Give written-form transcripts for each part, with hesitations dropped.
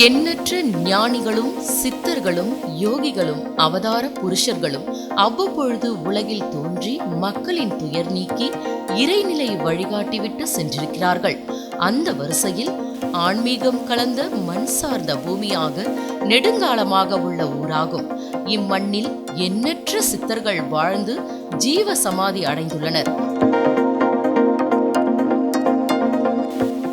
எண்ணற்ற ஞானிகளும் சித்தர்களும் யோகிகளும் அவதார புருஷர்களும் அவ்வப்பொழுது உலகில் தோன்றி மக்களின் துயர் நீக்கி இறைநிலை வழிகாட்டிவிட்டு சென்றிருக்கிறார்கள். அந்த வரிசையில் ஆன்மீகம் கலந்த மண் சார்ந்த பூமியாக நெடுங்காலமாக உள்ள ஊராகும். இம்மண்ணில் எண்ணற்ற சித்தர்கள் வாழ்ந்து ஜீவ சமாதி அடைந்துள்ளனர்.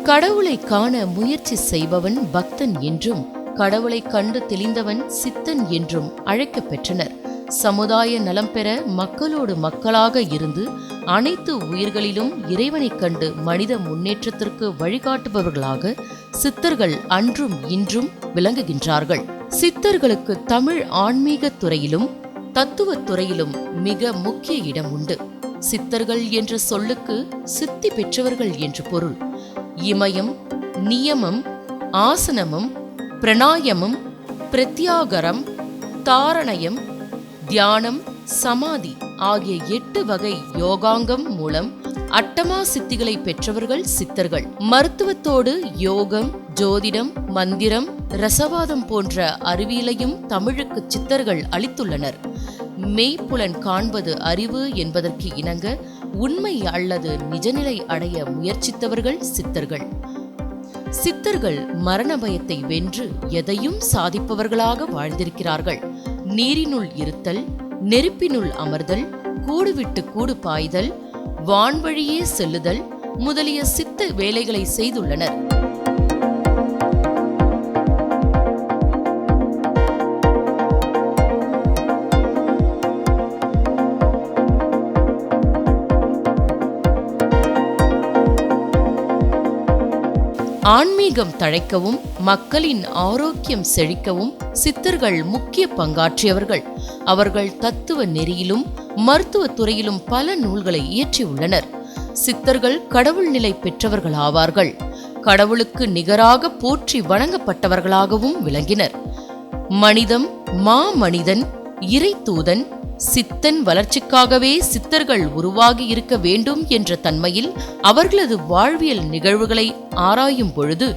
கடவுளை காண முயற்சி செய்பவன் பக்தன் என்றும், கடவுளை கண்டு தெளிந்தவன் சித்தன் என்றும் அழைக்கப் பெற்றனர். சமுதாய நலம் பெற மக்களோடு மக்களாக இருந்து அனைத்து உயிர்களிலும் இறைவனைக் கண்டு மனித முன்னேற்றத்திற்கு வழிகாட்டுபவர்களாக சித்தர்கள் அன்றும் இன்றும் விளங்குகின்றார்கள். சித்தர்களுக்கு தமிழ் ஆன்மீக துறையிலும் தத்துவத் துறையிலும் மிக முக்கிய இடம் உண்டு. சித்தர்கள் என்ற சொல்லுக்கு சித்தி பெற்றவர்கள் என்று பொருள். இமயம், நியமம், ஆசனமும், பிரணாயமம், பிரத்யாகரம், தாரணயம், தியானம், சமாதி ஆகிய 8 வகை யோகாங்கம் மூலம் அட்டமா சித்திகளை பெற்றவர்கள் சித்தர்கள். மருத்துவத்தோடு யோகம், ஜோதிடம், மந்திரம், ரசவாதம் போன்ற அறிவியலையும் தமிழுக்கு சித்தர்கள் அளித்துள்ளனர். மெய்ப்புலன் காண்பது அறிவு என்பதற்கு இணங்க உண்மை அல்லது நிஜநிலை அடைய முயற்சித்தவர்கள் சித்தர்கள். சித்தர்கள் மரண பயத்தை வென்று எதையும் சாதிப்பவர்களாக வாழ்ந்திருக்கிறார்கள். நீரினுள் இருத்தல், நெருப்பினுள் அமர்தல், கூடு விட்டு கூடு பாய்தல், வான்வழியே செல்லுதல் முதலிய சித்த வேலைகளை செய்துள்ளனர். ஆன்மீகம் தழைக்கவும் மக்களின் ஆரோக்கியம் செழிக்கவும் சித்தர்கள் முக்கிய பங்காற்றியவர்கள். அவர்கள் தத்துவ நெறியிலும் மருத்துவ துறையிலும் பல நூல்களை இயற்றியுள்ளனர். சித்தர்கள் கடவுள் நிலை பெற்றவர்கள் ஆவார்கள். கடவுளுக்கு நிகராக போற்றி வணங்கப்பட்டவர்களாகவும் விளங்கினர். மனிதம், மாமனிதன், இறை தூதன், சித்தன் வளர்ச்சிக்காகவே சித்தர்கள் உருவாகி இருக்க வேண்டும் என்ற தன்மையில் அவர்களது வாழ்வியல் நிகழ்வுகளை ஆராயும் பொழுது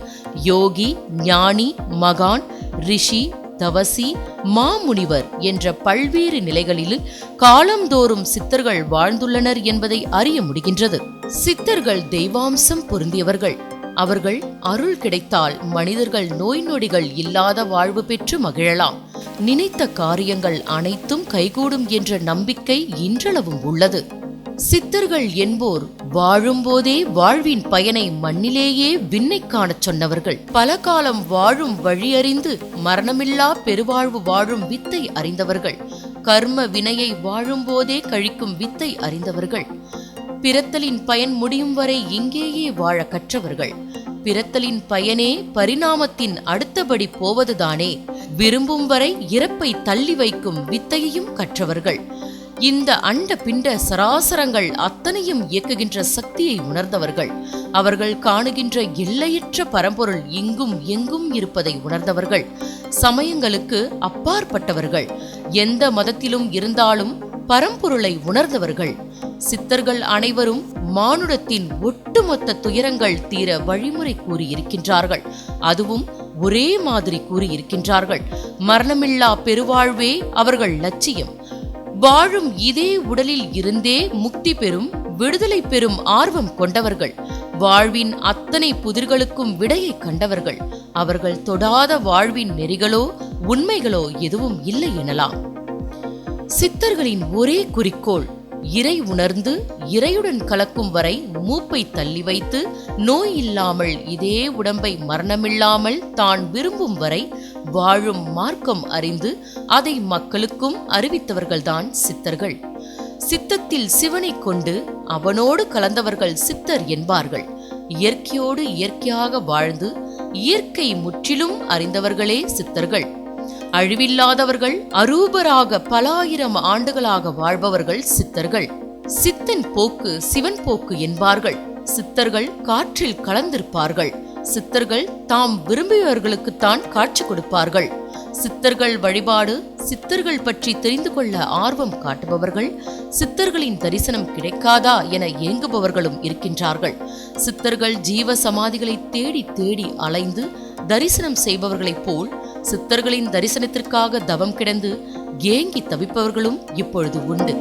யோகி, ஞானி, மகான், ரிஷி, தவசி, மாமுனிவர் என்ற பல்வேறு நிலைகளில் காலந்தோறும் சித்தர்கள் வாழ்ந்துள்ளனர் என்பதை அறிய முடிகின்றது. சித்தர்கள் தெய்வாம்சம் பொருந்தியவர்கள். அவர்கள் அருள் கிடைத்தால் மனிதர்கள் நோய் நொடிகள் இல்லாத வாழ்வு பெற்று மகிழலாம். நினைத்த காரியங்கள் அனைத்தும் கைகூடும் என்ற நம்பிக்கை இன்றளவும் உள்ளது. சித்தர்கள் என்போர் வாழும்போதே வாழ்வின் பயனை மண்ணிலேயே விண்ணை காணச் சொன்னவர்கள். பல காலம் வாழும் வழியறிந்து மரணமில்லா பெருவாழ்வு வாழும் வித்தை அறிந்தவர்கள். கர்ம வினையை வாழும்போதே கழிக்கும் வித்தை அறிந்தவர்கள். பிறத்தலின் பயன் முடியும் வரை இங்கேயே வாழ கற்றவர்கள். பிறத்தலின் பயனே பரிணாமத்தின் அடுத்தபடி போவதுதானே. விரும்பும் வரை இறப்பை தள்ளி வைக்கும் வித்தையையும் கற்றவர்கள். இந்த அண்ட பிண்ட சராசரங்கள் அத்தனையும் இயக்குகின்ற சக்தியை உணர்ந்தவர்கள். அவர்கள் காணுகின்ற எல்லையற்ற பரம்பொருள் இங்கும் எங்கும் இருப்பதை உணர்ந்தவர்கள். சமயங்களுக்கு அப்பாற்பட்டவர்கள். எந்த மதத்திலும் இருந்தாலும் பரம்பொருளை உணர்ந்தவர்கள். சித்தர்கள் அனைவரும் மானுடத்தின் ஒட்டுமொத்த துயரங்கள் தீர வழிமுறை கூறியிருக்கின்றார்கள். அதுவும் ஒரே மாதிரி கூறியிருக்கின்றார்கள். மரணமில்லா பெருவாழ்வே அவர்கள் லட்சியம். வாழும் இதே உடலில் இருந்தே முக்தி பெறும், விடுதலை பெறும் ஆர்வம் கொண்டவர்கள். வாழ்வின் அத்தனை புதிர்களுக்கும் விடையை கண்டவர்கள். அவர்கள் தொடாத வாழ்வின் நெறிகளோ உண்மைகளோ எதுவும் இல்லை எனலாம். சித்தர்களின் ஒரே குறிக்கோள் இறை உணர்ந்து இறையுடன் கலக்கும் வரை மூப்பை தள்ளி வைத்து நோய் இல்லாமல் இதே உடம்பை மரணமில்லாமல் தான் விரும்பும் வரை வாழும் மார்க்கம் அறிந்து அதை மக்களுக்கும் அறிவித்தவர்கள்தான் சித்தர்கள். சித்தத்தில் சிவனை கொண்டு அவனோடு கலந்தவர்கள் சித்தர் என்பார்கள். இயற்கையோடு இயற்கையாக வாழ்ந்து இயற்கை முற்றிலும் அறிந்தவர்களே சித்தர்கள். அழிவில்லாதவர்கள், அரூபராக பல ஆயிரம் ஆண்டுகளாக வாழ்பவர்கள் சித்தர்கள். சித்தன் போக்கு சிவன் போக்கு என்பார்கள். சித்தர்கள் காற்றில் கலந்திருப்பார்கள். சித்தர்கள் தாம் விரும்பியவர்களுக்குத்தான் காட்சி கொடுப்பார்கள். சித்தர்கள் வழிபாடு, சித்தர்கள் பற்றி தெரிந்து கொள்ள ஆர்வம் காட்டுபவர்கள், சித்தர்களின் தரிசனம் கிடைக்காதா என ஏங்குபவர்களும் இருக்கின்றார்கள். சித்தர்கள் ஜீவ சமாதிகளை தேடி தேடி அலைந்து தரிசனம் செய்பவர்களைப் போல் சித்தர்களின் தரிசனத்திற்காக தவம் கிடந்து ஏங்கி தவிப்பவர்களும் இப்பொழுது உண்டு.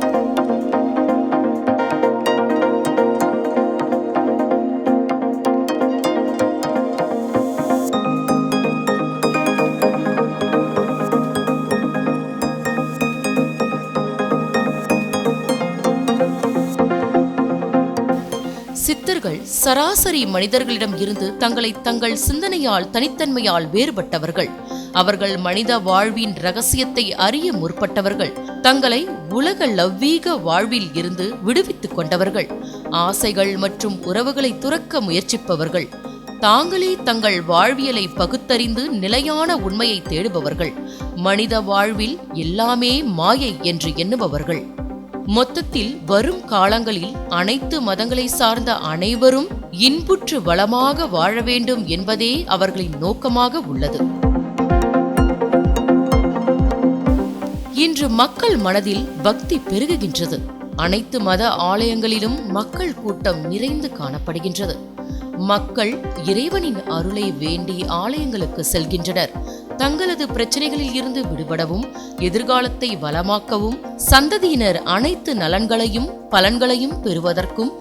சித்தர்கள் சராசரி மனிதர்களிடம் இருந்து தங்கள் சிந்தனையால் தனித்தன்மையால் வேறுபட்டவர்கள். அவர்கள் மனித வாழ்வின் ரகசியத்தை அறிய முற்பட்டவர்கள். தங்களை உலக லவ்வீக வாழ்வில் இருந்து விடுவித்துக் கொண்டவர்கள். ஆசைகள் மற்றும் உறவுகளை துறக்க முயற்சிப்பவர்கள். தாங்களே தங்கள் வாழ்வியலை பகுத்தறிந்து நிலையான உண்மையை தேடுபவர்கள். மனித வாழ்வில் எல்லாமே மாயை என்று எண்ணுபவர்கள். மொத்தத்தில் வரும் காலங்களில் அனைத்து மதங்களை சார்ந்த அனைவரும் இன்புற்று வளமாக வாழ வேண்டும் என்பதே அவர்களின் நோக்கமாக உள்ளது. இன்று மக்கள் மனதில் பக்தி பெருகுகின்றது. அனைத்து மத ஆலயங்களிலும் மக்கள் கூட்டம் நிறைந்து காணப்படுகின்றது. மக்கள் இறைவனின் அருளை வேண்டி ஆலயங்களுக்கு செல்கின்றனர். தங்களது பிரச்சனைகளில் இருந்து விடுபடவும், எதிர்காலத்தை வளமாக்கவும், சந்ததியினர் அனைத்து நலன்களையும் பலன்களையும் பெறுவதற்கும்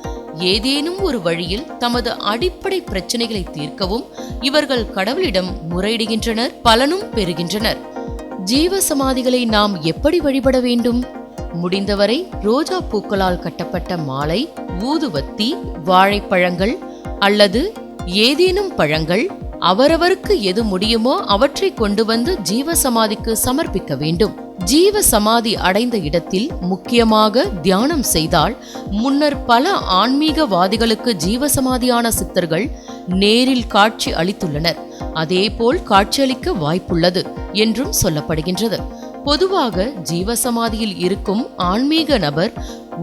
ஏதேனும் ஒரு வழியில் தமது அடிப்படை பிரச்சனைகளை தீர்க்கவும் இவர்கள் கடவுளிடம் முறையிடுகின்றனர், பலனும் பெறுகின்றனர். ஜீவ சமாதிகளை நாம் எப்படி வழிபட வேண்டும்? முடிந்தவரை ரோஜா பூக்களால் கட்டப்பட்ட மாலை, ஊதுவத்தி, வாழைப்பழங்கள் அல்லது ஏதேனும் பழங்கள், அவரவருக்கு எது முடியுமோ அவற்றை கொண்டு வந்து ஜீவசமாதிக்கு சமர்ப்பிக்க வேண்டும். ஜீவ சமாதி அடைந்த இடத்தில் முக்கியமாக தியானம் செய்தால், முன்னர் பல ஆன்மீகவாதிகளுக்கு ஜீவசமாதியான சித்தர்கள் நேரில் காட்சி அளித்துள்ளனர். அதேபோல் காட்சியளிக்க வாய்ப்புள்ளது என்றும் சொல்லப்படுகின்றது. பொதுவாக ஜீவசமாதியில் இருக்கும் ஆன்மீக நபர்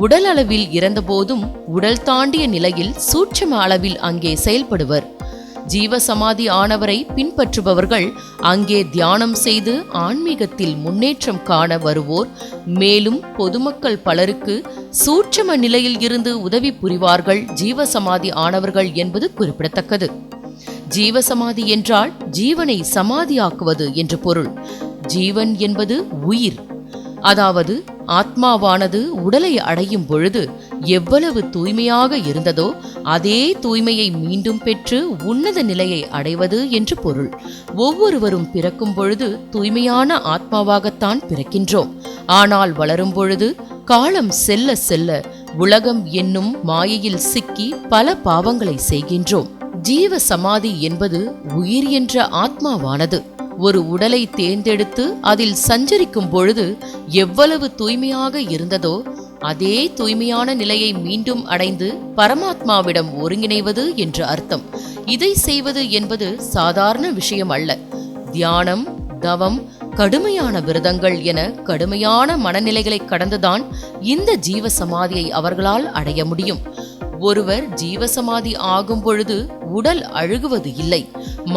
உடல் அளவில் இறந்தபோதும் உடல் தாண்டிய நிலையில் சூட்சும அளவில் அங்கே செயல்படுவர். ஜீவசமாதி ஆனவரை பின்பற்றுபவர்கள் அங்கே தியானம் செய்து ஆன்மீகத்தில் முன்னேற்றம் காண வருவோர். மேலும் பொதுமக்கள் பலருக்கு சூட்சும நிலையில் இருந்து உதவி புரிவார்கள் ஜீவசமாதி ஆனவர்கள் என்பது குறிப்பிடத்தக்கது. ஜீவசமாதி என்றால் ஜீவனை சமாதியாக்குவது என்று பொருள். ஜீவன் என்பது உயிர், அதாவது ஆத்மாவானது உடலை அடையும் பொழுது எவ்வளவு தூய்மையாக இருந்ததோ அதே தூய்மையை மீண்டும் பெற்று உன்னத நிலையை அடைவது என்று பொருள். ஒவ்வொருவரும் பிறக்கும் பொழுது தூய்மையான ஆத்மாவாகத்தான் பிறக்கின்றோம். ஆனால் வளரும் பொழுது காலம் செல்ல செல்ல உலகம் என்னும் மாயையில் சிக்கி பல பாவங்களை செய்கின்றோம். ஜீவ சமாதி என்பது உயிர் என்ற ஆத்மாவானது ஒரு உடலை தேர்ந்தெடுத்து அதில் சஞ்சரிக்கும் பொழுது எவ்வளவு தூய்மையாக இருந்ததோ அதே தூய்மையான நிலையை மீண்டும் அடைந்து பரமாத்மாவிடம் ஒருங்கிணைவது என்று அர்த்தம். இதை செய்வது என்பது சாதாரண விஷயம் அல்ல. தியானம், தவம், கடுமையான விரதங்கள் என கடுமையான மனநிலைகளை கடந்துதான் இந்த ஜீவ சமாதியை அவர்களால் அடைய முடியும். ஒருவர் ஜீவசமாதி ஆகும் பொழுது உடல் அழுகுவது இல்லை.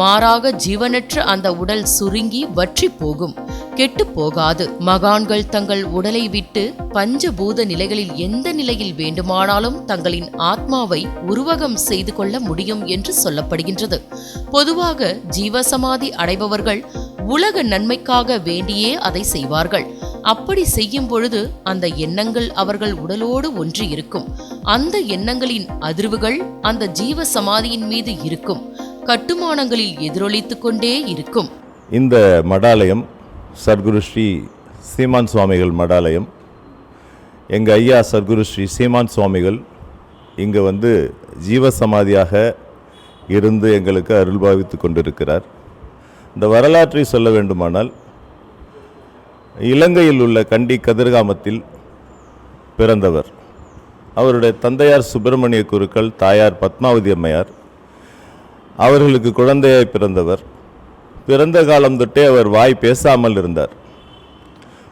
மாறாக ஜீவனற்ற அந்த உடல் சுருங்கி வற்றி போகும், கெட்டு போகாது. மகான்கள் தங்கள் உடலை விட்டு பஞ்சபூத நிலைகளில் எந்த நிலையில் வேண்டுமானாலும் தங்களின் ஆத்மாவை உருவகம் செய்து கொள்ள முடியும் என்று சொல்லப்படுகின்றது. பொதுவாக ஜீவசமாதி அடைபவர்கள் உலக நன்மைக்காக வேண்டியே அதை செய்வார்கள். அப்படி செய்யும் பொழுது அந்த எண்ணங்கள் அவர்கள் உடலோடு ஒன்றி இருக்கும். அந்த எண்ணங்களின் அதிர்வுகள் அந்த ஜீவ சமாதியின் மீது இருக்கும். கட்டுமானங்களில் எதிரொலித்துக் கொண்டே இருக்கும். இந்த மடாலயம் சர்க்குரு ஸ்ரீ சீமான் சுவாமிகள் மடாலயம். எங்கள் ஐயா சர்க்குரு ஸ்ரீ சீமான் சுவாமிகள் இங்கே வந்து ஜீவசமாதியாக இருந்து எங்களுக்கு அருள்பாவித்து கொண்டிருக்கிறார். இந்த வரலாற்றை சொல்ல வேண்டுமானால், இலங்கையில் உள்ள கண்டி கதிர்காமத்தில் பிறந்தவர். அவருடைய தந்தையார் சுப்பிரமணிய குருக்கள், தாயார் பத்மாவதி அம்மையார். அவர்களுக்கு குழந்தையாய் பிறந்தவர். பிறந்த காலம் தொட்டே அவர் வாய் பேசாமல் இருந்தார்.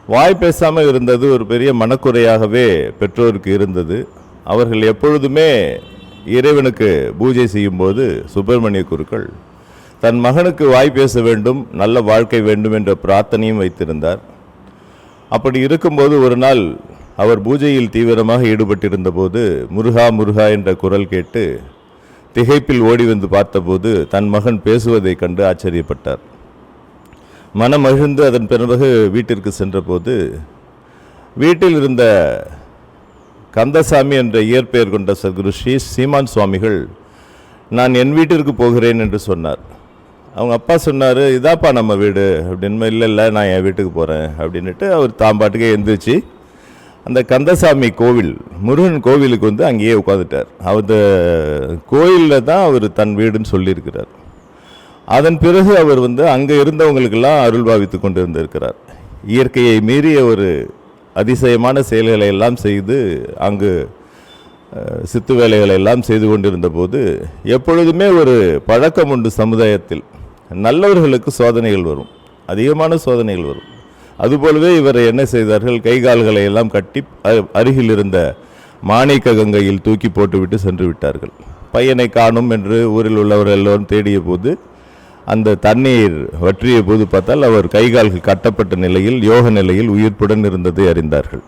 வாய் பேசாமல் இருந்தது ஒரு பெரிய மனக்குறையாகவே பெற்றோருக்கு இருந்தது. அவர்கள் எப்பொழுதுமே இறைவனுக்கு பூஜை செய்யும்போது சுப்பிரமணிய குருக்கள் தன் மகனுக்கு வாய் பேச வேண்டும், நல்ல வாழ்க்கை வேண்டும் என்ற பிரார்த்தனையும் வைத்திருந்தார். அப்படி இருக்கும்போது ஒரு நாள் அவர் பூஜையில் தீவிரமாக ஈடுபட்டிருந்த போது முருகா முருகா என்ற குரல் கேட்டு திகைப்பில் ஓடி வந்து பார்த்தபோது தன் மகன் பேசுவதைக் கண்டு ஆச்சரியப்பட்டார். மனமகிழ்ந்து அதன் பிறகு வீட்டிற்கு சென்றபோது வீட்டில் இருந்த கந்தசாமி என்ற இயற்பெயர் கொண்ட சத்குரு ஸ்ரீ சீமான் சுவாமிகள், நான் என் வீட்டிற்கு போகிறேன் என்று சொன்னார். அவங்க அப்பா சொன்னார், இதாப்பா நம்ம வீடு அப்படின்னு. இல்லை நான் என் வீட்டுக்கு போகிறேன் அப்படின்ட்டு அவர் தாம்பாட்டுக்கே எழுந்திரிச்சு அந்த கந்தசாமி கோவில், முருகன் கோவிலுக்கு வந்து அங்கேயே உட்காந்துட்டார். அந்த கோயிலில் தான் அவர் தன் வீடுன்னு சொல்லியிருக்கிறார். அதன் பிறகு அவர் வந்து அங்கே இருந்தவங்களுக்கெல்லாம் அருள் பாவித்து கொண்டு இருந்திருக்கிறார். இயற்கையை மீறிய ஒரு அதிசயமான செயல்களை எல்லாம் செய்து அங்கு சித்து வேலைகளை எல்லாம் செய்து கொண்டிருந்த போது எப்பொழுதுமே ஒரு பழக்கம் உண்டு சமுதாயத்தில், நல்லவர்களுக்கு சோதனைகள் வரும், அதிகமான சோதனைகள் வரும். அதுபோலவே இவர் என்ன செய்தார்கள், கை கால்களை எல்லாம் கட்டி அருகில் இருந்த மாணிக்க கங்கையில் தூக்கி போட்டுவிட்டு சென்று விட்டார்கள். பையனை காணும் என்று ஊரில் உள்ளவர்கள் எல்லோரும் தேடிய போது அந்த தண்ணீர் வற்றிய போது பார்த்தால் அவர் கைகால்கள் கட்டப்பட்ட நிலையில் யோக நிலையில் உயிர்ப்புடன் இருந்ததை அறிந்தார்கள்.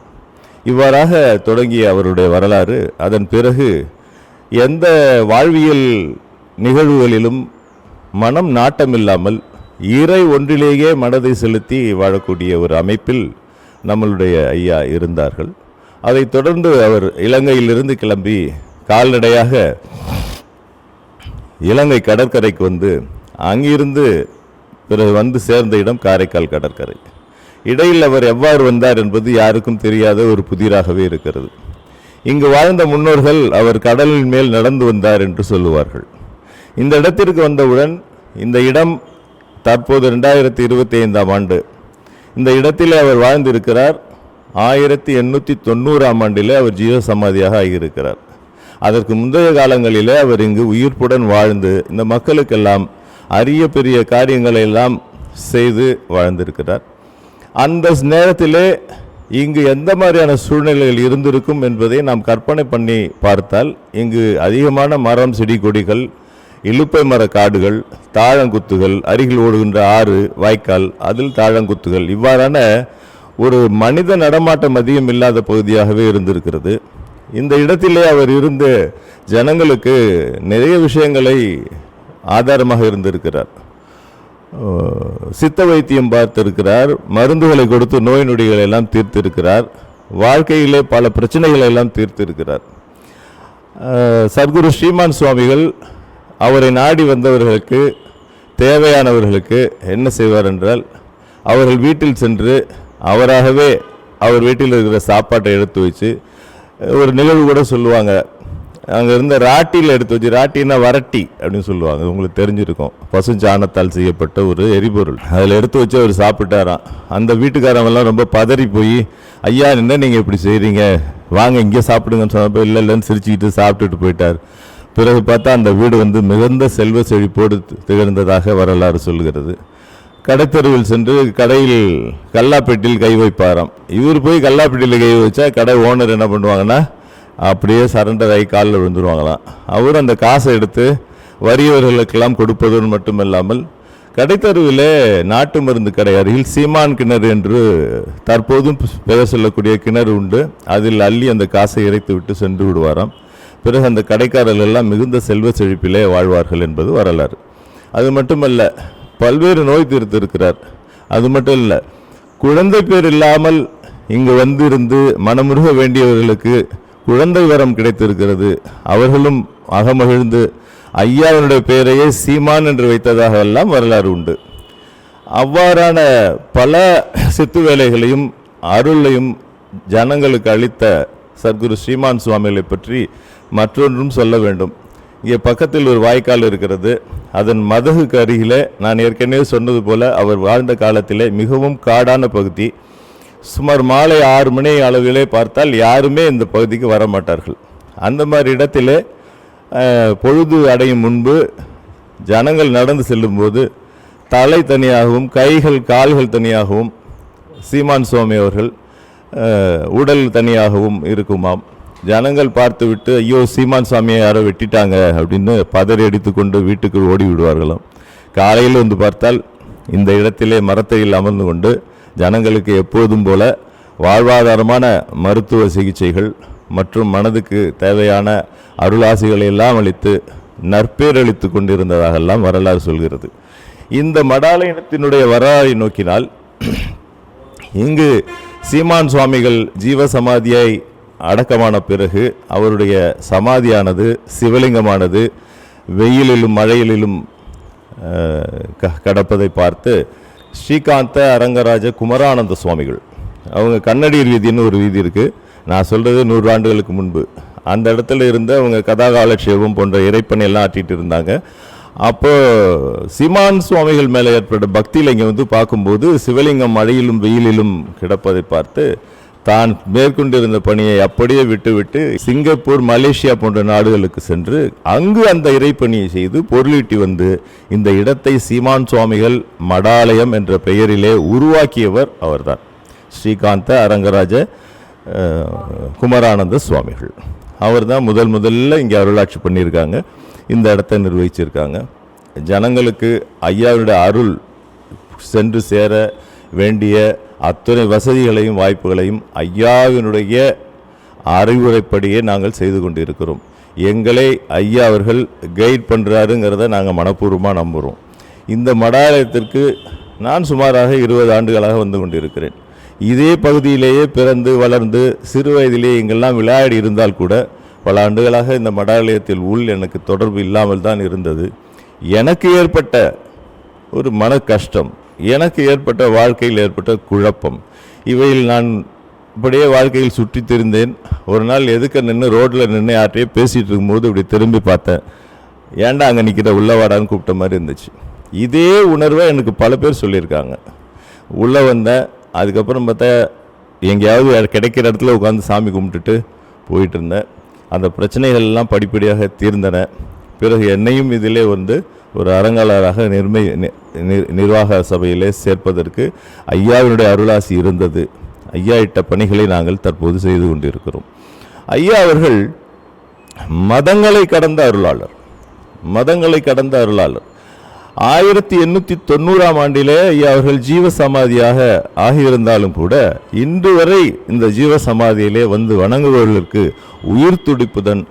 இவ்வாறாக தொடங்கிய அவருடைய வரலாறு அதன் பிறகு எந்த வாழ்வியல் நிகழ்வுகளிலும் மனம் நாட்டமில்லாமல் இறை ஒன்றிலேயே மனதை செலுத்தி வாழக்கூடிய ஒரு அமைப்பில் நம்மளுடைய ஐயா இருந்தார்கள். அதைத் தொடர்ந்து அவர் இலங்கையிலிருந்து கிளம்பி கால்நடையாக இலங்கை கடற்கரைக்கு வந்து அங்கிருந்து பிறகு வந்து சேர்ந்த இடம் காரைக்கால் கடற்கரை. இடையில் அவர் எவ்வாறு வந்தார் என்பது யாருக்கும் தெரியாத ஒரு புதிராகவே இருக்கிறது. இங்கு வாழ்ந்த முன்னோர்கள் அவர் கடலின் மேல் நடந்து வந்தார் என்று சொல்லுவார்கள். இந்த இடத்திற்கு வந்தவுடன் இந்த இடம் தற்போது 2025ஆம் ஆண்டு இந்த இடத்திலே அவர் வாழ்ந்திருக்கிறார். 1890ஆம் ஆண்டிலே அவர் ஜீவ சமாதியாக ஆகியிருக்கிறார். அதற்கு முந்தைய காலங்களிலே அவர் இங்கு உயிர்ப்புடன் வாழ்ந்து இந்த மக்களுக்கெல்லாம் அரிய பெரிய காரியங்களை எல்லாம் செய்து வாழ்ந்திருக்கிறார். அந்த நேரத்திலே இங்கு எந்த மாதிரியான சூழ்நிலைகள் இருந்திருக்கும் என்பதை நாம் கற்பனை பண்ணி பார்த்தால், இங்கு அதிகமான மரம் செடி கொடிகள், இலுப்பை மர காடுகள், தாழங்குத்துகள், அருகில் ஓடுகின்ற ஆறு வாய்க்கால், அதில் தாழங்குத்துகள், இவ்வாறான ஒரு மனித நடமாட்டம் அதிகம் இல்லாத பகுதியாகவே இருந்திருக்கிறது. இந்த இடத்திலே அவர் இருந்து ஜனங்களுக்கு நிறைய விஷயங்களை ஆதாரமாக இருந்திருக்கிறார். சித்த வைத்தியம் பார்த்திருக்கிறார், மருந்துகளை கொடுத்து நோய் நொடிகளை எல்லாம் தீர்த்திருக்கிறார், வாழ்க்கையிலே பல பிரச்சனைகளை எல்லாம் தீர்த்திருக்கிறார். சத்குரு ஸ்ரீமான் சுவாமிகள் அவரை நாடி வந்தவர்களுக்கு தேவையானவர்களுக்கு என்ன செய்வார் என்றால், அவர்கள் வீட்டில் சென்று அவராகவே அவர் வீட்டில் இருக்கிற சாப்பாட்டை எடுத்து வச்சு, ஒரு நிகழ்வு கூட சொல்லுவாங்க, அங்கே இருந்த ராட்டியில் எடுத்து வச்சு, ராட்டின்னா வரட்டி அப்படின்னு சொல்லுவாங்க, உங்களுக்கு தெரிஞ்சிருக்கும், பசுஞ்சாணத்தால் செய்யப்பட்ட ஒரு எரிபொருள், அதில் எடுத்து வச்சு அவர் சாப்பிட்டாராம். அந்த வீட்டுக்காரவெல்லாம் ரொம்ப பதறி போய், ஐயா என்ன நீங்கள் இப்படி செய்கிறீங்க, வாங்க இங்கே சாப்பிடுங்கன்னு சொன்னப்போ இல்லைன்னு சிரிச்சுக்கிட்டு சாப்பிட்டுட்டு போயிட்டார். பிறகு பார்த்தா அந்த வீடு வந்து மிகுந்த செல்வ செழிப்போடு திகழ்ந்ததாக வரலாறு சொல்கிறது. கடைத்தெருவில் சென்று கடையில் கல்லாப்பெட்டியில் கை வைப்பாராம். இவர் போய் கல்லாப்பெட்டியில் கை வச்சா கடை ஓனர் என்ன பண்ணுவாங்கன்னா அப்படியே சரண்டர் ஆகி காலில் விழுந்துருவாங்களாம். அவர் அந்த காசை எடுத்து வறியவர்களுக்கெல்லாம் கொடுப்பதோடு மட்டுமில்லாமல் கடைத்தெருவிலே நாட்டு மருந்து கடை அருகில் சீமான் கிணறு என்று தற்போதும் பெயர் சொல்லக்கூடிய கிணறு உண்டு. அதில் அள்ளி அந்த காசை இறைத்து விட்டு சென்று விடுவாராம். பிறகு அந்த கடைக்காரர்கள் எல்லாம் மிகுந்த செல்வ செழிப்பிலே வாழ்வார்கள் என்பது வரலாறு. அது மட்டுமல்ல, பல்வேறு நோய் தீர்த்திருக்கிறார். அது மட்டும் இல்லை, குழந்தை பேர் இல்லாமல் இங்கு வந்திருந்து மனமுருக வேண்டியவர்களுக்கு குழந்தை வரம் கிடைத்திருக்கிறது. அவர்களும் அகமகிழ்ந்து ஐயாவினுடைய பெயரையே சீமான் என்று வைத்ததாக எல்லாம் வரலாறு உண்டு. அவ்வாறான பல சித்து வேலைகளையும் அருளையும் ஜனங்களுக்கு அளித்த சத்குரு ஸ்ரீமான் சுவாமிகளை பற்றி மற்றொன்றும் சொல்ல வேண்டும். இங்கே பக்கத்தில் ஒரு வாய்க்கால் இருக்கிறது. அதன் மதகுக்கு அருகிலே நான் ஏற்கனவே சொன்னது போல அவர் வாழ்ந்த காலத்திலே மிகவும் காடான பகுதி. சுமார் மாலை 6 மணி அளவிலே பார்த்தால் யாருமே இந்த பகுதிக்கு வரமாட்டார்கள். அந்த மாதிரி இடத்திலே பொழுது அடையும் முன்பு ஜனங்கள் நடந்து செல்லும்போது தலை தனியாகவும் கைகள் கால்கள் தனியாகவும் சீமான் சுவாமி அவர்கள் உடல் தனியாகவும் இருக்குமாம். ஜனங்கள் பார்த்துவிட்டு ஐயோ சீமான் சுவாமியை யாரோ வெட்டிட்டாங்க அப்படின்னு பதறி அடித்து கொண்டு வீட்டுக்கு ஓடி விடுவார்களாம். காலையில் வந்து பார்த்தால் இந்த இடத்திலே மரத்தையில் அமர்ந்து கொண்டு ஜனங்களுக்கு எப்போதும் போல வாழ்வாதாரமான மருத்துவ சிகிச்சைகள் மற்றும் மனதுக்கு தேவையான அருளாசிகளை எல்லாம் அளித்து நற்பேரளித்து கொண்டிருந்ததாகலாம் வரலாறு சொல்கிறது. இந்த மடாலயத்தினுடைய வரலாறை நோக்கினால் இங்கு சீமான் சுவாமிகள் ஜீவசமாதியை அடக்கமான பிறகு அவருடைய சமாதியானது சிவலிங்கமானது வெயிலிலும் மழையிலும் கடப்பதை பார்த்து ஸ்ரீகாந்த அரங்கராஜ குமரானந்த சுவாமிகள், அவங்க கண்ணடியர் வீதின்னு ஒரு வீதி இருக்குது, நான் சொல்கிறது 100 ஆண்டுகளுக்கு முன்பு, அந்த இடத்துல இருந்து அவங்க கதாகாலட்சேபம் போன்ற இறைப்பணி எல்லாம் ஆற்றிட்டு இருந்தாங்க. அப்போது சீமான் சுவாமிகள் மேலே ஏற்பட்ட பக்தியில் இங்கே வந்து பார்க்கும்போது சிவலிங்கம் மழையிலும் வெயிலிலும் கிடப்பதை பார்த்து தான் மேற்கொண்டிருந்த பணியை அப்படியே விட்டுவிட்டு சிங்கப்பூர், மலேசியா போன்ற நாடுகளுக்கு சென்று அங்கு அந்த இறைப்பணியை செய்து பொருளீட்டி வந்து இந்த இடத்தை சீமான் சுவாமிகள் மடாலயம் என்ற பெயரிலே உருவாக்கியவர் அவர்தான். ஸ்ரீகாந்த அரங்கராஜ குமரானந்த சுவாமிகள் அவர் தான் முதல்ல இங்கே அருளாட்சி பண்ணியிருக்காங்க, இந்த இடத்தை நிர்வகிச்சிருக்காங்க. ஜனங்களுக்கு ஐயாவுடைய அருள் சென்று சேர வேண்டிய அத்தனை வசதிகளையும் வாய்ப்புகளையும் ஐயாவினுடைய அறிவுரைப்படியே நாங்கள் செய்து கொண்டிருக்கிறோம். எங்களை ஐயா அவர்கள் கைட் பண்ணுறாருங்கிறத நாங்கள் மனப்பூர்வமாக நம்புகிறோம். இந்த மடாலயத்திற்கு நான் சுமாராக 20 ஆண்டுகளாக வந்து கொண்டிருக்கிறேன். இதே பகுதியிலேயே பிறந்து வளர்ந்து சிறு வயதிலேயே எங்கெல்லாம் விளையாடி இருந்தால் கூட பல ஆண்டுகளாக இந்த மடாலயத்தில் எனக்கு தொடர்பு இல்லாமல் தான் இருந்தது. எனக்கு ஏற்பட்ட ஒரு மன கஷ்டம், எனக்கு ஏற்பட்ட வாழ்க்கையில் ஏற்பட்ட குழப்பம், இவையில் நான் இப்படியே வாழ்க்கையில் சுற்றி திரிந்தேன். ஒரு நாள் எதுக்க நின்று ரோட்டில் நின்று யார்ட்டையே பேசிகிட்டு இருக்கும்போது இப்படி திரும்பி பார்த்தேன், ஏன்டா அங்கே நிற்கிற உள்ளவாடான்னு கூப்பிட்ட மாதிரி இருந்துச்சு. இதே உணர்வை எனக்கு பல பேர் சொல்லியிருக்காங்க. உள்ளே வந்தேன், அதுக்கப்புறம் பார்த்தா எங்கேயாவது கிடைக்கிற இடத்துல உட்காந்து சாமி கும்பிட்டுட்டு போயிட்டு இருந்தேன். அந்த பிரச்சனைகள் எல்லாம் படிப்படியாக தீர்ந்தன. பிறகு என்னையும் இதிலே வந்து ஒரு அறங்காளராக நிர்வாக சபையிலே சேர்ப்பதற்கு ஐயாவினுடைய அருளாசி இருந்தது. ஐயா இட்ட பணிகளை நாங்கள் தற்போது செய்து கொண்டிருக்கிறோம். ஐயா அவர்கள் மதங்களை கடந்த அருளாளர். 1890ஆம் ஆண்டிலே ஐயா அவர்கள் ஜீவசமாதியாக ஆகியிருந்தாலும் கூட இன்று வரை இந்த ஜீவசமாதியிலே வந்து வணங்குபவர்களுக்கு உயிர் துடிப்புடன்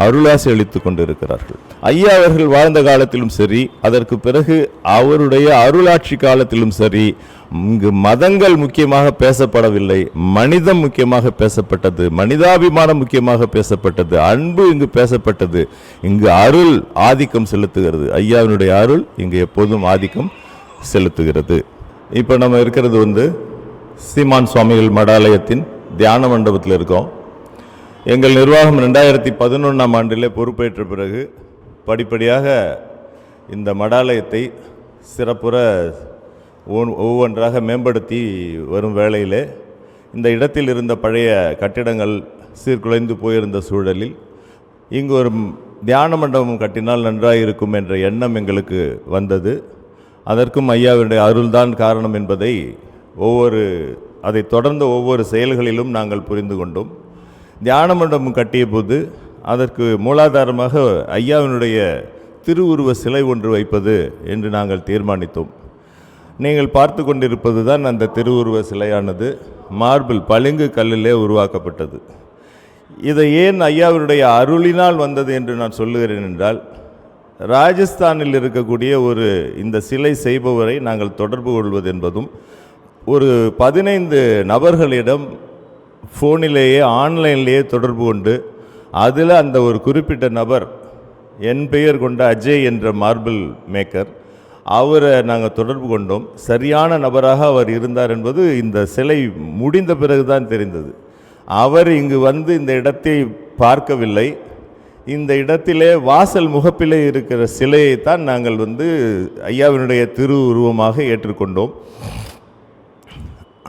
அருளாசி அளித்து கொண்டிருக்கிறார்கள். ஐயா அவர்கள் வாழ்ந்த காலத்திலும் சரி, அதற்கு பிறகு அவருடைய அருளாட்சி காலத்திலும் சரி, இங்கு மதங்கள் முக்கியமாக பேசப்படவில்லை, மனிதம் முக்கியமாக பேசப்பட்டது, மனிதாபிமானம் முக்கியமாக பேசப்பட்டது, அன்பு இங்கு பேசப்பட்டது. இங்கு அருள் ஆதிக்கம் செலுத்துகிறது. ஐயாவினுடைய அருள் இங்கு எப்போதும் ஆதிக்கம் செலுத்துகிறது. இப்போ நம்ம இருக்கிறது வந்து சீமான் சுவாமிகள் மடாலயத்தின் தியான மண்டபத்தில் இருக்கோம். எங்கள் நிர்வாகம் 2011ஆம் ஆண்டிலே பொறுப்பேற்ற பிறகு படிப்படியாக இந்த மடாலயத்தை சிறப்புற ஒவ்வொன்றாக மேம்படுத்தி வரும் வேளையிலே இந்த இடத்தில் இருந்த பழைய கட்டிடங்கள் சீர்குலைந்து போயிருந்த சூழலில் இங்கு ஒரு தியான மண்டபம் கட்டினால் நன்றாக இருக்கும் என்ற எண்ணம் எங்களுக்கு வந்தது. அதற்கும் ஐயாவினுடைய அருள்தான் காரணம் என்பதை அதை தொடர்ந்த ஒவ்வொரு செயல்களிலும் நாங்கள் புரிந்து கொண்டோம். தியான மண்டபம் கட்டிய போது அதற்கு மூலாதாரமாக ஐயாவினுடைய திருவுருவ சிலை ஒன்று வைப்பது என்று நாங்கள் தீர்மானித்தோம். நீங்கள் பார்த்து கொண்டிருப்பது தான் அந்த திருவுருவ சிலையானது மார்பிள் பளிங்கு கல்லிலே உருவாக்கப்பட்டது. இதை ஏன் ஐயாவினுடைய அருளினால் வந்தது என்று நான் சொல்லுகிறேன் என்றால், ராஜஸ்தானில் இருக்கக்கூடிய இந்த சிலை செய்பவரை நாங்கள் தொடர்பு கொள்வது என்பதும் ஒரு 15 நபர்களிடம் ஃபோனிலேயே ஆன்லைன்லேயே தொடர்பு கொண்டு அதில் அந்த ஒரு குறிப்பிட்ட நபர், என் பெயர் கொண்ட அஜய் என்ற மார்பிள் மேக்கர், அவரை நாங்கள் தொடர்பு கொண்டோம். சரியான நபராக அவர் இருந்தார் என்பது இந்த சிலை முடிந்த பிறகுதான் தெரிந்தது. அவர் இங்கு வந்து இந்த இடத்தை பார்க்கவில்லை. இந்த இடத்திலே வாசல் முகப்பிலே இருக்கிற சிலையைத்தான் நாங்கள் வந்து ஐயாவினுடைய திரு உருவமாக ஏற்றுக்கொண்டோம்.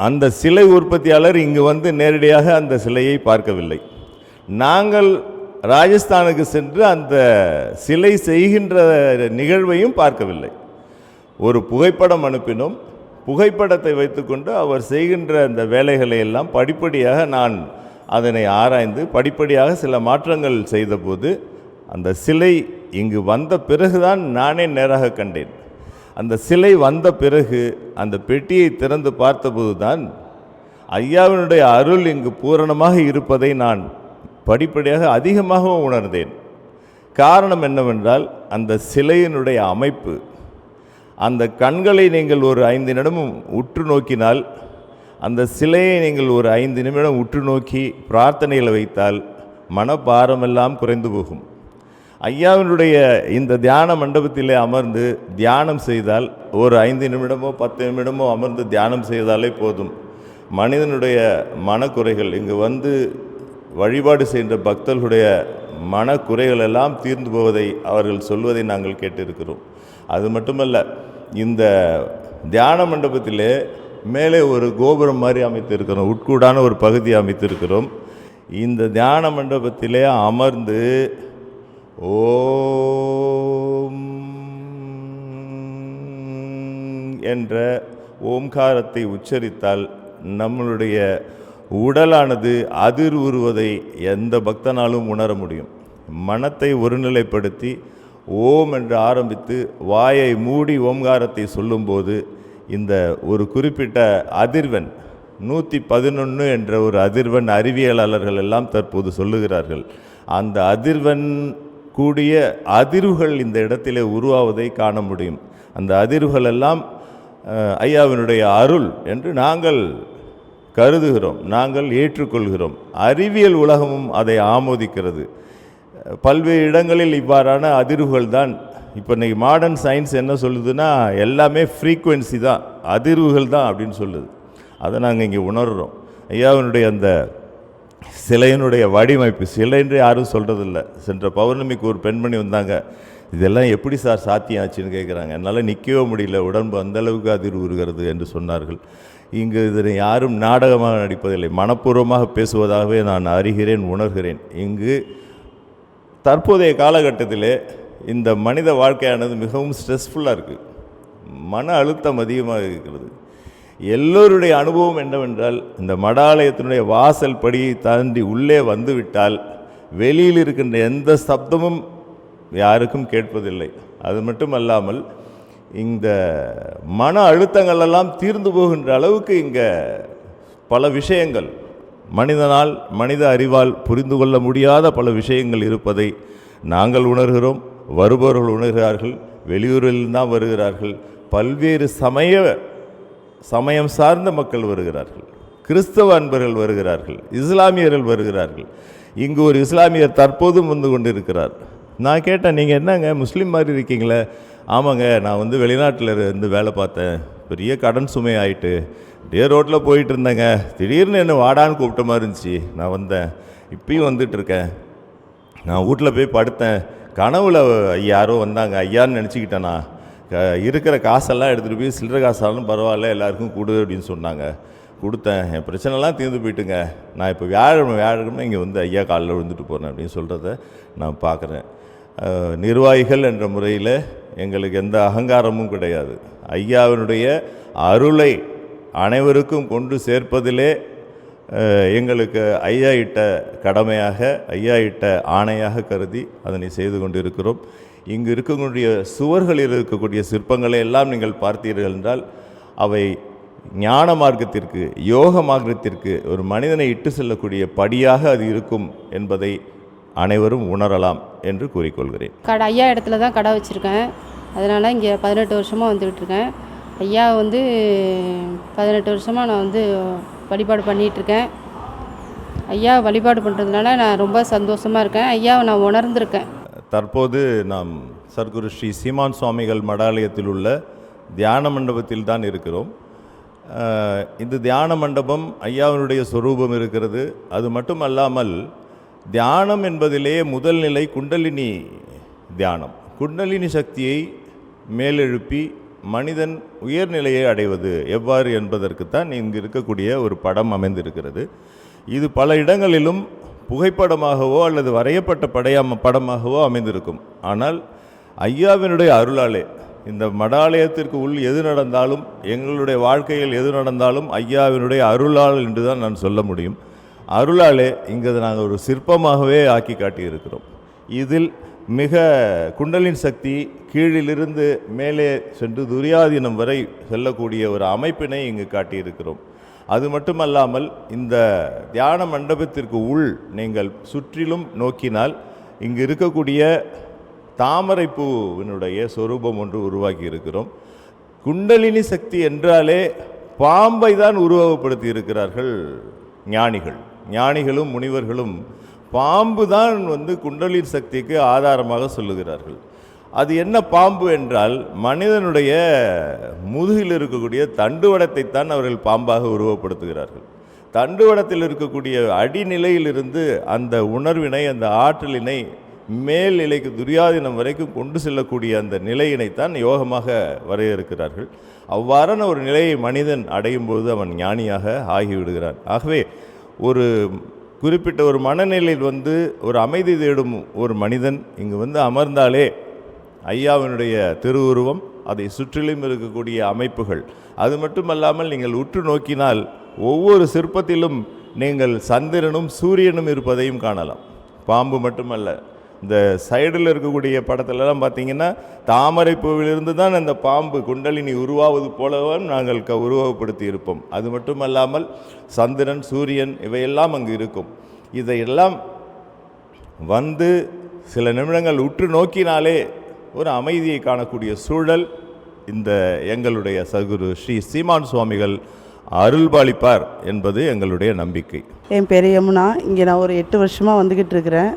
அந்த சிலை உற்பத்தியாளர் இங்கு வந்து நேரடியாக அந்த சிலையை பார்க்கவில்லை. நாங்கள் ராஜஸ்தானுக்கு சென்று அந்த சிலை செய்கின்ற நிகழ்வையும் பார்க்கவில்லை. ஒரு புகைப்படம் அனுப்பினோம். புகைப்படத்தை வைத்துக்கொண்டு அவர் செய்கின்ற அந்த வேலைகளை எல்லாம் படிப்படியாக நான் அதனை ஆராய்ந்து படிப்படியாக சில மாற்றங்கள் செய்தபோது அந்த சிலை இங்கு வந்த பிறகுதான் நானே நேராக கண்டேன். அந்த சிலை வந்த பிறகு அந்த பெட்டியை திறந்து பார்த்தபோது தான் ஐயாவினுடைய அருள் இங்கு பூரணமாக இருப்பதை நான் படிப்படியாக அதிகமாக உணர்ந்தேன். காரணம் என்னவென்றால் அந்த சிலையினுடைய அமைப்பு, அந்த கண்களை நீங்கள் ஒரு 5 நிமிடமும் உற்று நோக்கினால், அந்த சிலையை நீங்கள் ஒரு 5 நிமிடம் உற்று நோக்கி பிரார்த்தனையில் வைத்தால் மனபாரமெல்லாம் குறைந்து போகும். ஐயாவினுடைய இந்த தியான மண்டபத்திலே அமர்ந்து தியானம் செய்தால், ஒரு 5 நிமிடமோ 10 நிமிடமோ அமர்ந்து தியானம் செய்தாலே போதும். மனிதனுடைய மனக்குறைகள், இங்கு வந்து வழிபாடு செய்கின்ற பக்தர்களுடைய மனக்குறைகள் எல்லாம் தீர்ந்து போவதை அவர்கள் சொல்வதை நாங்கள் கேட்டிருக்கிறோம். அது மட்டுமல்ல, இந்த தியான மண்டபத்திலே மேலே ஒரு கோபுரம் மாதிரி அமைத்திருக்கிறோம், உட்கூடான ஒரு பகுதி அமைத்திருக்கிறோம். இந்த தியான மண்டபத்திலே அமர்ந்து ஓம் என்ற ஓம்காரத்தை உச்சரித்தால் நம்மளுடைய உடலானது அதிர்வுறுவதை எந்த பக்தனாலும் உணர முடியும். மனத்தை ஒருநிலைப்படுத்தி ஓம் என்று ஆரம்பித்து வாயை மூடி ஓம்காரத்தை சொல்லும்போது இந்த ஒரு குறிப்பிட்ட அதிர்வெண் 111 என்ற ஒரு அதிர்வெண் அறிவியலாளர்கள் எல்லாம் தற்போது சொல்லுகிறார்கள். அந்த அதிர்வெண் கூடிய அதிர்வுகள் இந்த இடத்திலே உருவாவதை காண முடியும். அந்த அதிர்வுகள் எல்லாம் ஐயாவினுடைய அருள் என்று நாங்கள் கருதுகிறோம், நாங்கள் ஏற்றுக்கொள்கிறோம். அறிவியல் உலகமும் அதை ஆமோதிக்கிறது. பல்வேறு இடங்களில் இவ்வாறான அதிர்வுகள் தான். இப்போ இன்றைக்கி மாடர்ன் சயின்ஸ் என்ன சொல்லுதுன்னா, எல்லாமே ஃப்ரீக்குவென்சி தான், அதிர்வுகள் தான் அப்படின்னு சொல்லுது. அதை நாங்கள் இங்கே உணர்கிறோம். ஐயாவினுடைய அந்த சிலையினுடைய வடிவமைப்பு, சிலைன்று யாரும் சொல்கிறதில்ல. சென்ற பௌர்ணமிக்கு ஒரு பெண்மணி வந்தாங்க, இதெல்லாம் எப்படி சார் சாத்தியம் ஆச்சுன்னு கேட்குறாங்க. என்னால் நிற்கவே முடியல, உடம்பு அந்தளவுக்கு அதிர்வுறுகிறது என்று சொன்னார்கள். இங்கு இதனை யாரும் நாடகமாக நடிப்பதில்லை, மனப்பூர்வமாக பேசுவதாகவே நான் அறிகிறேன், உணர்கிறேன். இங்கு தற்போதைய காலகட்டத்திலே இந்த மனித வாழ்க்கையானது மிகவும் ஸ்ட்ரெஸ்ஃபுல்லாக இருக்குது, மன அழுத்தம் அதிகமாக இருக்கிறது. எல்லோருடைய அனுபவம் என்னவென்றால், இந்த மடாலயத்தினுடைய வாசல் படியை தாண்டி உள்ளே வந்துவிட்டால் வெளியில் இருக்கின்ற எந்த சப்தமும் யாருக்கும் கேட்பதில்லை. அது மட்டுமல்லாமல் இந்த மன அழுத்தங்கள் எல்லாம் தீர்ந்து போகின்ற அளவுக்கு இங்கே பல விஷயங்கள், மனிதனால் மனித அறிவால் புரிந்து கொள்ள முடியாத பல விஷயங்கள் இருப்பதை நாங்கள் உணர்கிறோம், வருபவர்கள் உணர்கிறார்கள், வெளியூரில் தான் வருகிறார்கள். பல்வேறு சமயம் சார்ந்த மக்கள் வருகிறார்கள், கிறிஸ்தவ அன்பர்கள் வருகிறார்கள், இஸ்லாமியர்கள் வருகிறார்கள். இங்கு ஒரு இஸ்லாமியர் தற்போதும் வந்து கொண்டிருக்கிறார். நான் கேட்டேன், நீங்கள் என்னங்க முஸ்லீம் மாதிரி இருக்கீங்களே? ஆமாங்க, நான் வந்து வெளிநாட்டில் இருந்து வேலை பார்த்தேன், பெரிய கடன் சுமை ஆகிட்டு அப்படியே ரோட்டில் போயிட்டு இருந்தேங்க, திடீர்னு என்ன வாடான்னு கூப்பிட்ட மாதிரி இருந்துச்சு, நான் வந்தேன், இப்பயும் வந்துட்டுருக்கேன். நான் வீட்டில் போய் படுத்தேன், கனவுல யாரோ வந்தாங்க, ஐயான்னு நினச்சிக்கிட்டேனா, இருக்கிற காசெல்லாம் எடுத்துகிட்டு போய் சில்லறை காசாலும் பரவாயில்ல எல்லாருக்கும் கொடு அப்படின்னு சொன்னாங்க. கொடுத்தேன், என் பிரச்சனைலாம் தீர்ந்து போயிட்டுங்க. நான் இப்போ வியாழக்கிழமை இங்கே வந்து ஐயா காலில் விழுந்துட்டு போகிறேன் அப்படின்னு சொல்கிறத நான் பார்க்குறேன். நிர்வாகிகள் என்ற முறையில் எங்களுக்கு எந்த அகங்காரமும் கிடையாது. ஐயாவினுடைய அருளை அனைவருக்கும் கொண்டு சேர்ப்பதிலே எங்களுக்கு ஐயா இட்ட கடமையாக, ஐயா இட்ட ஆணையாக கருதி அதனை செய்து கொண்டிருக்கிறோம். இங்கு இருக்கக்கூடிய சுவர்களில் இருக்கக்கூடிய சிற்பங்களை எல்லாம் நீங்கள் பார்த்தீர்கள் என்றால் அவை ஞான மார்க்கத்திற்கு, யோக மார்க்கத்திற்கு ஒரு மனிதனை இட்டு செல்லக்கூடிய படியாக அது இருக்கும் என்பதை அனைவரும் உணரலாம் என்று கூறிக்கொள்கிறேன். ஐயா இடத்துல தான் கடை வச்சுருக்கேன், அதனால் இங்கே 18 வருஷமாக வந்துக்கிட்டு இருக்கேன். ஐயா வந்து 18 வருஷமாக நான் வந்து வழிபாடு பண்ணிகிட்ருக்கேன். ஐயா வழிபாடு பண்ணுறதுனால நான் ரொம்ப சந்தோஷமாக இருக்கேன். ஐயாவை நான் உணர்ந்திருக்கேன். தற்போது நாம் சர்க்குரு ஸ்ரீ சீமான் சுவாமிகள் மடாலயத்தில் உள்ள தியான மண்டபத்தில் தான் இருக்கிறோம். இந்த தியான மண்டபம் ஐயாவினுடைய சொரூபம் இருக்கிறது. அது மட்டுமல்லாமல் தியானம் என்பதிலே முதல் நிலை குண்டலினி தியானம். குண்டலினி சக்தியை மேலெழுப்பி மனிதன் உயர்நிலையை அடைவது எவ்வாறு என்பதற்குத்தான் இங்கு இருக்கக்கூடிய ஒரு படம் அமைந்திருக்கிறது. இது பல இடங்களிலும் புகைப்படமாகவோ அல்லது வரையப்பட்ட படமாகவோ அமைந்திருக்கும். ஆனால் ஐயாவினுடைய அருளாலே இந்த மடாலயத்திற்கு உள் எது நடந்தாலும், எங்களுடைய வாழ்க்கையில் எது நடந்தாலும் ஐயாவினுடைய அருளால் என்று தான் நான் சொல்ல முடியும். அருளாலே இங்கு நாங்கள் ஒரு சிற்பமாகவே ஆக்கி காட்டியிருக்கிறோம். இதில் மிக குண்டலின் சக்தி கீழிலிருந்து மேலே சென்று துரியாதீனம் வரை செல்லக்கூடிய ஒரு அமைப்பினை இங்கு காட்டியிருக்கிறோம். அது மட்டுமல்லாமல் இந்த தியான மண்டபத்திற்கு உள் நீங்கள் சுற்றிலும் நோக்கினால் இங்கு இருக்கக்கூடிய தாமரைப்பூவினுடைய சொரூபம் ஒன்று உருவாக்கி இருக்கிறோம். குண்டலினி சக்தி என்றாலே பாம்பை தான் உருவகப்படுத்தி இருக்கிறார்கள் ஞானிகளும் முனிவர்களும் பாம்பு தான் குண்டலினி சக்திக்கு ஆதாரமாக சொல்லுகிறார்கள். அது என்ன பாம்பு என்றால் மனிதனுடைய முதுகில் இருக்கக்கூடிய தண்டுவடத்தை தான் அவர்கள் பாம்பாக உருவப்படுத்துகிறார்கள். தண்டுவடத்தில் இருக்கக்கூடிய அடிநிலையிலிருந்து அந்த உணர்வினை, அந்த ஆற்றலினை மேல் நிலைக்கு துரியாதீனம் வரைக்கும் கொண்டு செல்லக்கூடிய அந்த நிலையினைத்தான் யோகமாக வரையறுக்கிறார்கள். அவ்வாறான ஒரு நிலையை மனிதன் அடையும் போது அவன் ஞானியாக ஆகிவிடுகிறான். ஆகவே ஒரு குறிப்பிட்ட ஒரு மனநிலையில் ஒரு அமைதி தேடும் ஒரு மனிதன் இங்கு அமர்ந்தாலே ஐயாவினுடைய திருவுருவம், அதை சுற்றிலும் இருக்கக்கூடிய அமைப்புகள், அது மட்டுமல்லாமல் நீங்கள் உற்று நோக்கினால் ஒவ்வொரு சிற்பத்திலும் நீங்கள் சந்திரனும் சூரியனும் இருப்பதையும் காணலாம். பாம்பு மட்டுமல்ல, இந்த சைடில் இருக்கக்கூடிய படத்திலெல்லாம் பார்த்தீங்கன்னா தாமரை பூவிலிருந்து தான் அந்த பாம்பு குண்டலினி உருவாவது போலவும் நாங்கள் உருவகப்படுத்தி இருப்போம். அது மட்டுமல்லாமல் சந்திரன், சூரியன் இவையெல்லாம் அங்கு இருக்கும். இதையெல்லாம் சில நிமிடங்கள் உற்று நோக்கினாலே ஒரு அமைதியை காணக்கூடிய சூழல் இந்த எங்களுடைய சகுரு ஸ்ரீ சீமான் சுவாமிகள் அருள்பாலிப்பார் என்பது எங்களுடைய நம்பிக்கை. என் பேர் யமுனா. இங்கே நான் ஒரு 8 வருஷமாக வந்துக்கிட்டு இருக்கிறேன்.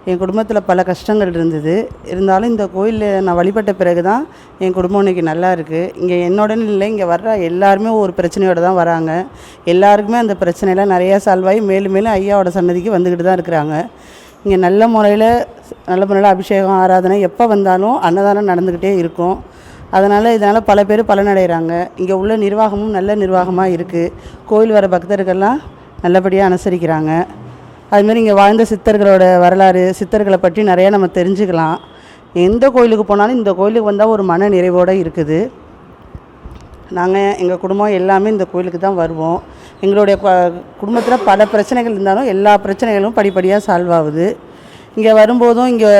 என் குடும்பத்தில் பல கஷ்டங்கள் இருந்தது. இருந்தாலும் இந்த கோயிலில் நான் வழிபட்ட பிறகு தான் என் குடும்பம் இன்றைக்கி நல்லா இருக்குது. இங்கே என்னோடனு இல்லை, இங்கே வர்ற எல்லாருமே ஒரு பிரச்சனையோடு தான் வராங்க. எல்லாருக்குமே அந்த பிரச்சனையெல்லாம் நிறையா சால்வ் ஆகி மேலும் மேலும் ஐயாவோட சன்னதிக்கு வந்துக்கிட்டு தான் இருக்கிறாங்க. இங்கே நல்ல முறையில் அபிஷேகம், ஆராதனை எப்போ வந்தாலும் அன்னதானம் நடந்துக்கிட்டே இருக்கும். இதனால் பல பேர் பலனடைகிறாங்க. இங்கே உள்ள நிர்வாகமும் நல்ல நிர்வாகமாக இருக்குது. கோயில் வர பக்தர்கள்லாம் நல்லபடியாக அனுசரிக்கிறாங்க. அதுமாரி இங்கே வாழ்ந்த சித்தர்களோட வரலாறு, சித்தர்களை பற்றி நிறையா நம்ம தெரிஞ்சுக்கலாம். எந்த கோயிலுக்கு போனாலும் இந்த கோயிலுக்கு வந்தால் ஒரு மன நிறைவோடு இருக்குது. எங்கள் குடும்பம் எல்லாமே இந்த கோயிலுக்கு தான் வருவோம். எங்களுடைய குடும்பத்தில் பல பிரச்சனைகள் இருந்தாலும் எல்லா பிரச்சனைகளும் படிப்படியாக சால்வ் ஆகுது. இங்கே வரும்போதும் இங்கே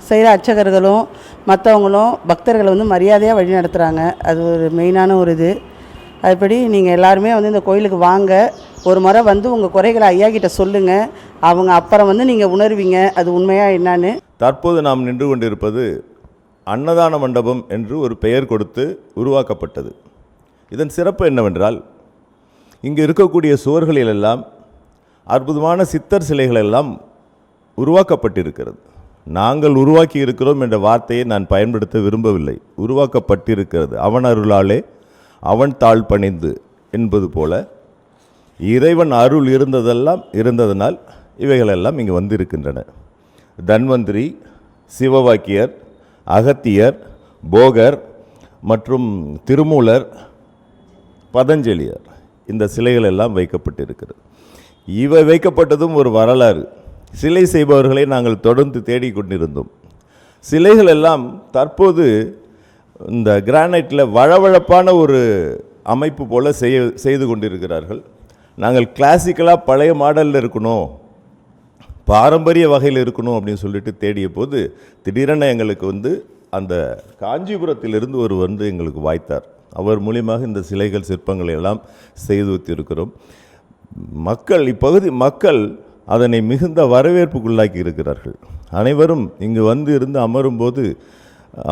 செய்கிற அர்ச்சகர்களும் மற்றவங்களும் பக்தர்களை மரியாதையாக வழி நடத்துகிறாங்க. அது ஒரு மெயினான ஒரு இது. அதுபடி நீங்கள் எல்லாருமே இந்த கோயிலுக்கு வாங்க. ஒரு முறை உங்கள் குறைகளை ஐயா கிட்ட சொல்லுங்கள். அவங்க அப்புறம் நீங்கள் உணர்வீங்க அது உண்மையாக என்னான்னு. தற்போது நாம் நின்று கொண்டிருப்பது அன்னதான மண்டபம் என்று ஒரு பெயர் கொடுத்து உருவாக்கப்பட்டது. இதன் சிறப்பு என்னவென்றால் இங்கு இருக்கக்கூடிய சுவர்களிலெல்லாம் அற்புதமான சித்தர் சிலைகளெல்லாம் உருவாக்கப்பட்டிருக்கிறது. நாங்கள் உருவாக்கி இருக்கிறோம் என்ற வார்த்தையை நான் பயன்படுத்த விரும்பவில்லை. உருவாக்கப்பட்டிருக்கிறது. அவன் அருளாலே அவன் தாழ் பணிந்து என்பது போல இறைவன் அருள் இருந்ததனால் இவைகளெல்லாம் இங்கு வந்திருக்கின்றன. தன்வந்திரி, சிவவாக்கியர், அகத்தியர், போகர் மற்றும் திருமூலர், பதஞ்சலியர் இந்த சிலைகள் எல்லாம் வைக்கப்பட்டிருக்கிறது. இவை வைக்கப்பட்டதும் ஒரு வரலாறு. சிலை செய்பவர்களை நாங்கள் தொடர்ந்து தேடிக்கொண்டிருந்தோம். சிலைகள் எல்லாம் தற்போது இந்த கிரானைட்டில் வழவழப்பான ஒரு அமைப்பு போல் செய்து கொண்டிருக்கிறார்கள். நாங்கள் கிளாசிக்கலாக பழைய மாடலில் இருக்கணும், பாரம்பரிய வகையில் இருக்கணும் அப்படின்னு சொல்லிட்டு தேடிய போது திடீரென எங்களுக்கு அந்த காஞ்சிபுரத்திலிருந்து ஒரு எங்களுக்கு வாய்த்தார். அவர் மூலியமாக இந்த சிலைகள் சிற்பங்களை எல்லாம் செய்து வைத்திருக்கிறோம். இப்பகுதி மக்கள் அதனை மிகுந்த வரவேற்புக்குள்ளாக்கி இருக்கிறார்கள். அனைவரும் இங்கு இருந்து அமரும்போது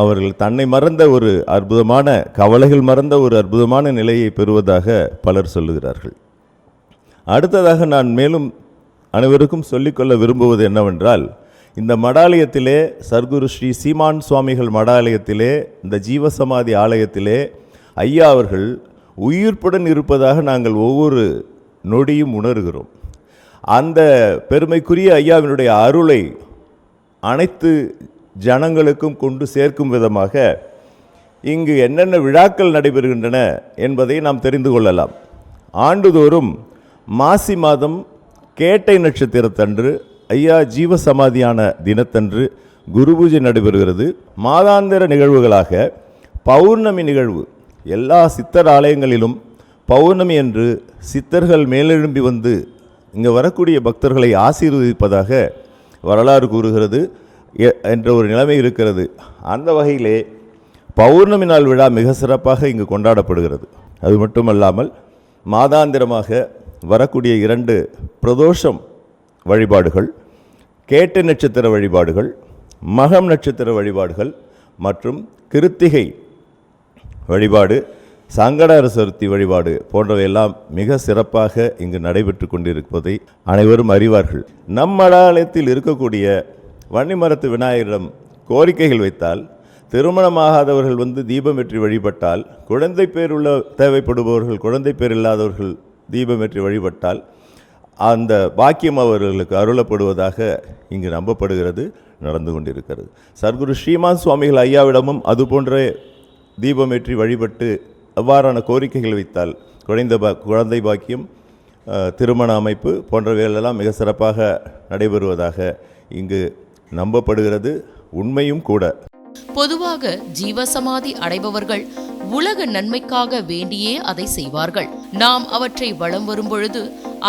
அவர்கள் தன்னை மறந்த ஒரு அற்புதமான, கவலைகள் மறந்த ஒரு அற்புதமான நிலையை பெறுவதாக பலர் சொல்லுகிறார்கள். அடுத்ததாக நான் மேலும் அனைவருக்கும் சொல்லிக்கொள்ள விரும்புவது என்னவென்றால், இந்த மடாலயத்திலே, சர்க்குரு ஸ்ரீ சீமான் சுவாமிகள் மடாலயத்திலே, இந்த ஜீவசமாதி ஆலயத்திலே ஐயா அவர்கள் உயிர்ப்புடன் இருப்பதாக நாங்கள் ஒவ்வொரு நொடியும் உணர்கிறோம். அந்த பெருமைக்குரிய ஐயாவினுடைய அருளை அனைத்து ஜனங்களுக்கும் கொண்டு சேர்க்கும் விதமாக இங்கு என்னென்ன விழாக்கள் நடைபெறுகின்றன என்பதை நாம் தெரிந்து கொள்ளலாம். ஆண்டுதோறும் மாசி மாதம் கேட்டை நட்சத்திரத்தன்று ஐயா ஜீவசமாதியான தினத்தன்று குரு பூஜை நடைபெறுகிறது. மாதாந்திர நிகழ்வுகளாக பௌர்ணமி நிகழ்வு எல்லா சித்தர் ஆலயங்களிலும் பௌர்ணமி என்று சித்தர்கள் மேலெழும்பி இங்கே வரக்கூடிய பக்தர்களை ஆசீர்வதிப்பதாக வரலாறு கூறுகிறது என்ற ஒரு நிலைமை இருக்கிறது. அந்த வகையிலே பௌர்ணமி நாள் விழா மிக சிறப்பாக இங்கு கொண்டாடப்படுகிறது. அது மட்டுமல்லாமல் மாதாந்திரமாக வரக்கூடிய 2 பிரதோஷம் வழிபாடுகள், கேட்டை நட்சத்திர வழிபாடுகள், மகம் நட்சத்திர வழிபாடுகள் மற்றும் கிருத்திகை வழிபாடு, சங்கடஹர சதுர்த்தி வழிபாடு போன்றவையெல்லாம் மிக சிறப்பாக இங்கு நடைபெற்று கொண்டிருப்பதை அனைவரும் அறிவார்கள். நம் மடாலயத்தில் இருக்கக்கூடிய வன்னிமரத்து விநாயகரிடம் கோரிக்கைகள் வைத்தால், திருமணமாகாதவர்கள் வந்து தீபம் ஏற்றி வழிபட்டால், குழந்தை பேர் உள்ள தேவைப்படுபவர்கள், குழந்தை பேர் இல்லாதவர்கள் தீபம் ஏற்றி வழிபட்டால் அந்த பாக்கியம் அவர்களுக்கு அருளப்படுவதாக இங்கு நம்பப்படுகிறது, நடந்து கொண்டிருக்கிறது. சர்க்குரு ஸ்ரீமான் சுவாமிகள் ஐயாவிடமும் அதுபோன்ற தீபமேற்றி வழிபட்டு அவ்வாறான கோரிக்கைகள் வைத்தால் குழந்தை பாக்கியம், திருமண அமைப்பு போன்றவைகளெல்லாம் மிக சிறப்பாக நடைபெறுவதாக இங்கு நம்பப்படுகிறது. உண்மையும் கூட. பொதுவாக ஜீவசமாதி அடைபவர்கள் உலக நன்மைக்காக வேண்டியே அதை செய்வார்கள். நாம் அவற்றை வலம் வரும் பொழுது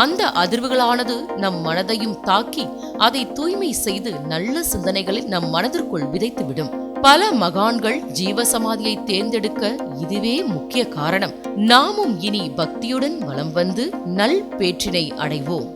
அந்த அதிர்வுகளானது நம் மனதையும் தாக்கி அதை தூய்மை செய்து நல்ல சிந்தனைகளை நம் மனதிற்குள் விதைத்துவிடும். பல மகான்கள் ஜீவசமாதியை தேர்ந்தெடுக்க இதுவே முக்கிய காரணம். நாமும் இனி பக்தியுடன் வலம் வந்து நல் பேற்றினை அடைவோம்.